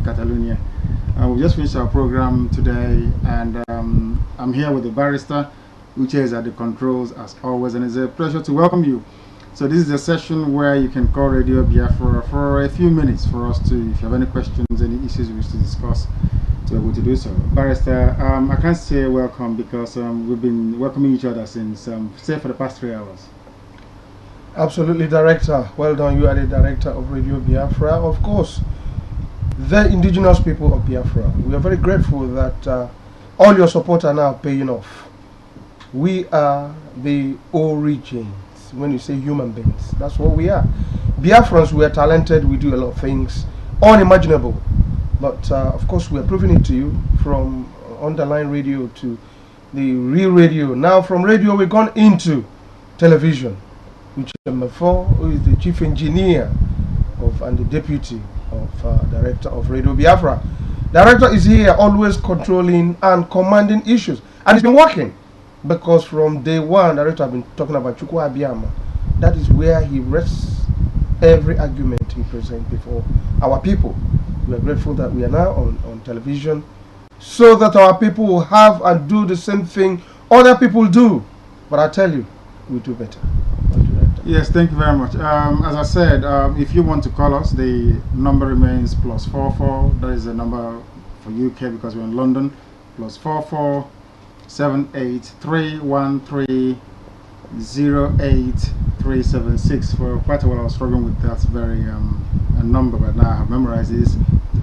Catalonia. We just finished our program today, and I'm here with the barrister, which is at the controls as always, and it's a pleasure to welcome you. So this is a session where you can call Radio Biafra for a few minutes for us to, if you have any questions, any issues you wish to discuss, to be able to do so. Barrister, I can't say welcome because we've been welcoming each other since, say, for the past 3 hours. Absolutely, Director. Well done. You are the Director of Radio Biafra. Of course, the indigenous people of Biafra. We are very grateful that all your support are now paying off. We are the origins. When you say human beings, that's what we are. Biafrans, we are talented. We do a lot of things unimaginable. But of course, we are proving it to you from underline radio to the real radio. Now, from radio, we've gone into television, which M4, who is the chief engineer of and the deputy of director of Radio Biafra. Director is here, always controlling and commanding issues, and it's been working because from day one, director has been talking about Chukwu Abiyama. That is where he rests every argument he presents before our people. We are grateful that we are now on television so that our people will have and do the same thing other people do. But I tell you, we do better. Yes, thank you very much. As I said, if you want to call us, the number remains +44. That is the number for UK because we're in London. +44 7831308 For quite a while I was struggling with that very number, but now I have memorized this.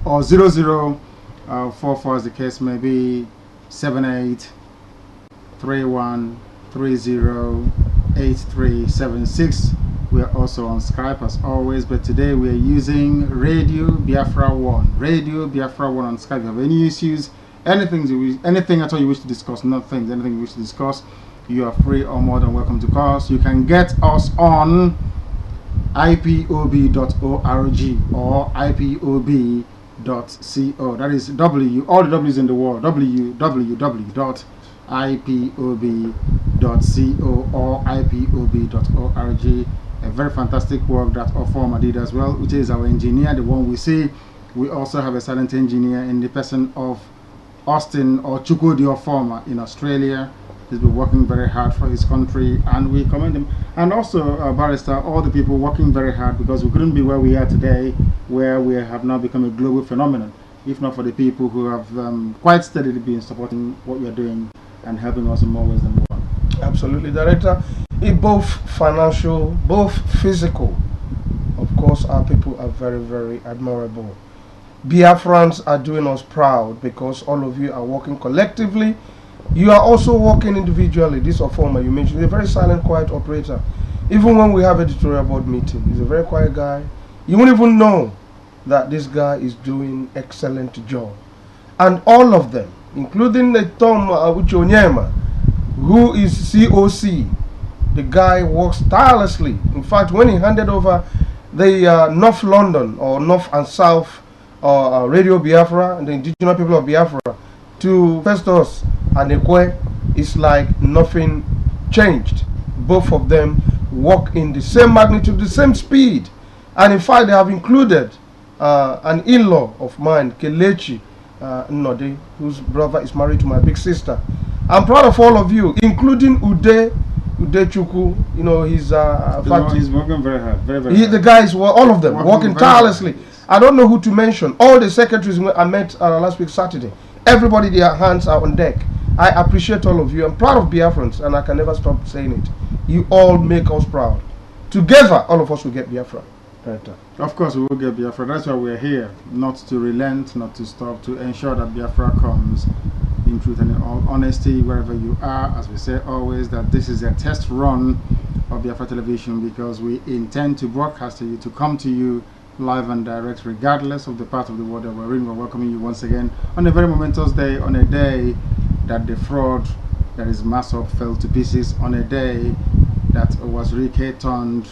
Or 0044 as the case may be, 7831308376. We are also on Skype as always, but today we are using Radio Biafra 1. Radio Biafra 1 on Skype. If you have any issues, anything at all you wish to discuss, anything you wish to discuss, you are free or more than welcome to call us. You can get us on ipob.org or ipob.co. That is all the W's in the world, www.ipob.co or ipob.org. A very fantastic work that Oforma did as well, which is our engineer, the one we see. We also have a silent engineer in the person of Austin or Chukwudi Oforma in Australia. He's been working very hard for his country, and we commend him. And also, Barrister, all the people working very hard, because we couldn't be where we are today, where we have now become a global phenomenon, if not for the people who have quite steadily been supporting what we are doing and helping us in more ways than one. Absolutely, Director. Both financial, both physical. Of course, our people are very, very admirable. Biafrans are doing us proud because all of you are working collectively. You are also working individually. This Oforma you mentioned is a very silent, quiet operator. Even when we have editorial board meeting, he's a very quiet guy. You won't even know that this guy is doing excellent job. And all of them, including the Tom Uchionyema, who is COC, the guy works tirelessly. In fact, when he handed over the North London or North and South Radio Biafra and the indigenous people of Biafra to Festus and Ekwe, it's like nothing changed. Both of them work in the same magnitude, the same speed. And in fact, they have included an in-law of mine, Kelechi Nnode, whose brother is married to my big sister. I'm proud of all of you, including Ude Chukwu. You know, he's working very hard, very hard. The guys, all of them, working tirelessly. I don't know who to mention. All the secretaries I met last week Saturday, everybody, their hands are on deck. I appreciate all of you. I'm proud of Biafrans, and I can never stop saying it. You all make us proud. Together, all of us will get Biafra. Right. Of course, we will get Biafra. That's why we're here, not to relent, not to stop, to ensure that Biafra comes in truth and in all honesty, wherever you are. As we say always, that this is a test run of Biafra Television, because we intend to broadcast to you, to come to you live and direct, regardless of the part of the world that we're in. We're welcoming you once again on a very momentous day, on a day that the fraud that is massive fell to pieces, on a day that was Rike turned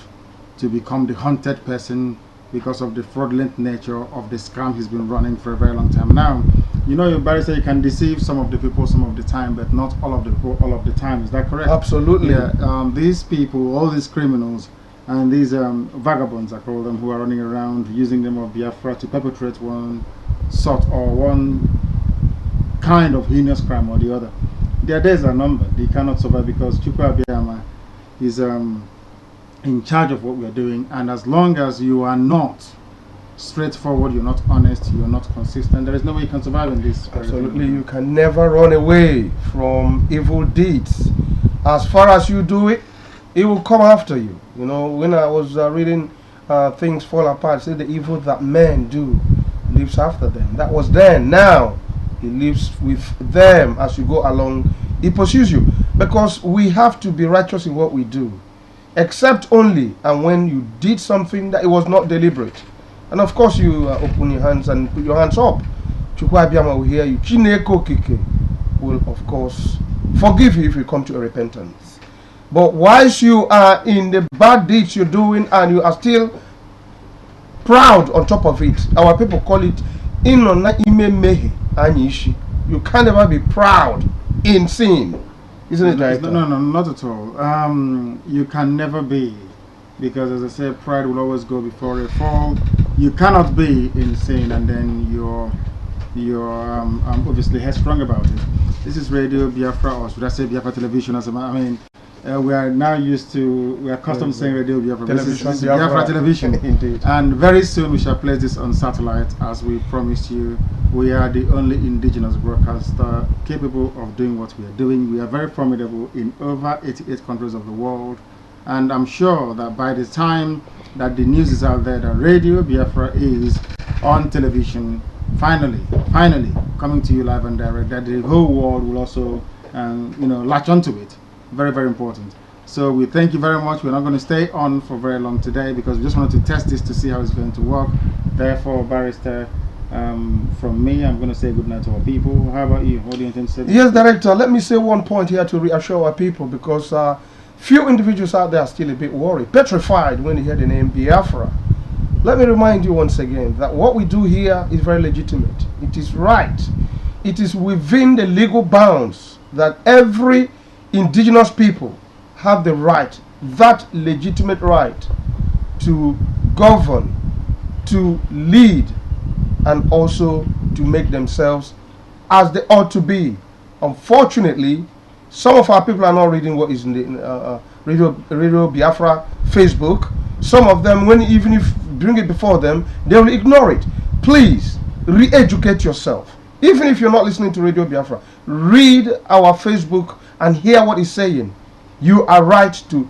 to become the haunted person because of the fraudulent nature of the scam he's been running for a very long time now. You know, Barrister, you can deceive some of the people some of the time, but not all of the people all of the time. Is that correct? Absolutely. Yeah. These people, all these criminals, and these vagabonds, I call them, who are running around using them of Biafra to perpetrate one sort or one kind of heinous crime or the other. Their days are numbered. They cannot survive because Chukwu Abiyama is in charge of what we are doing. And as long as you are not straightforward, you're not honest, you're not consistent, there is no way you can survive in this. Absolutely, you can never run away from evil deeds. As far as you do it, it will come after you. You know, when I was reading Things Fall Apart, say the evil that men do lives after them. That was then. Now, it lives with them as you go along. It pursues you. Because we have to be righteous in what we do. Except only and when you did something that it was not deliberate. And of course you open your hands and put your hands up. Chukwu Abiyama will hear you. Chineke Okike will of course forgive you if you come to a repentance. But whilst you are in the bad deeds you're doing and you are still proud on top of it, our people call it Inona ime mehe anyishi. You can never be proud in sin. Isn't it, right? No, not at all. You can never be, because as I said, pride will always go before a fall. You cannot be insane and then you're obviously headstrong about it. This is Radio Biafra, or should I say Biafra Television? We are now used to, we are accustomed to saying Radio Biafra. This is Biafra Television. Indeed. And very soon we shall place this on satellite, as we promised you. We are the only indigenous broadcaster capable of doing what we are doing. We are very formidable in over 88 countries of the world. And I'm sure that by the time that the news is out there that Radio Biafra is on television, finally coming to you live and direct, that the whole world will also latch onto it. Very, very important. So we thank you very much. We're not going to stay on for very long today because we just wanted to test this to see how it's going to work. Therefore, Barrister, from me, I'm going to say good night to our people. How about you? What do you intend to say? Yes, Director, let me say one point here to reassure our people, because few individuals out there are still a bit worried, petrified when they hear the name Biafra. Let me remind you once again that what we do here is very legitimate. It is right. It is within the legal bounds that every indigenous people have the right, that legitimate right, to govern, to lead, and also to make themselves as they ought to be. Unfortunately, some of our people are not reading what is in the Radio Biafra Facebook. Some of them, even if you bring it before them, they will ignore it. Please, re-educate yourself. Even if you're not listening to Radio Biafra, read our Facebook and hear what it's saying. You are right to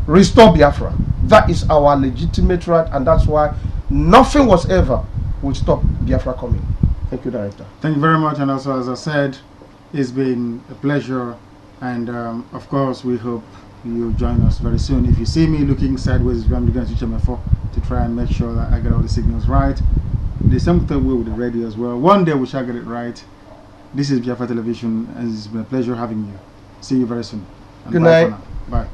restore Biafra. That is our legitimate right, and that's why nothing whatsoever will stop Biafra coming. Thank you, Director. Thank you very much. And also, as I said, it's been a pleasure. And of course, we hope you join us very soon. If you see me looking sideways, I'm going to switch on my phone to try and make sure that I get all the signals right. The same thing with the radio as well. One day we shall get it right. This is Biafra Television, and it's been a pleasure having you. See you very soon. And good bye night. for now. Bye.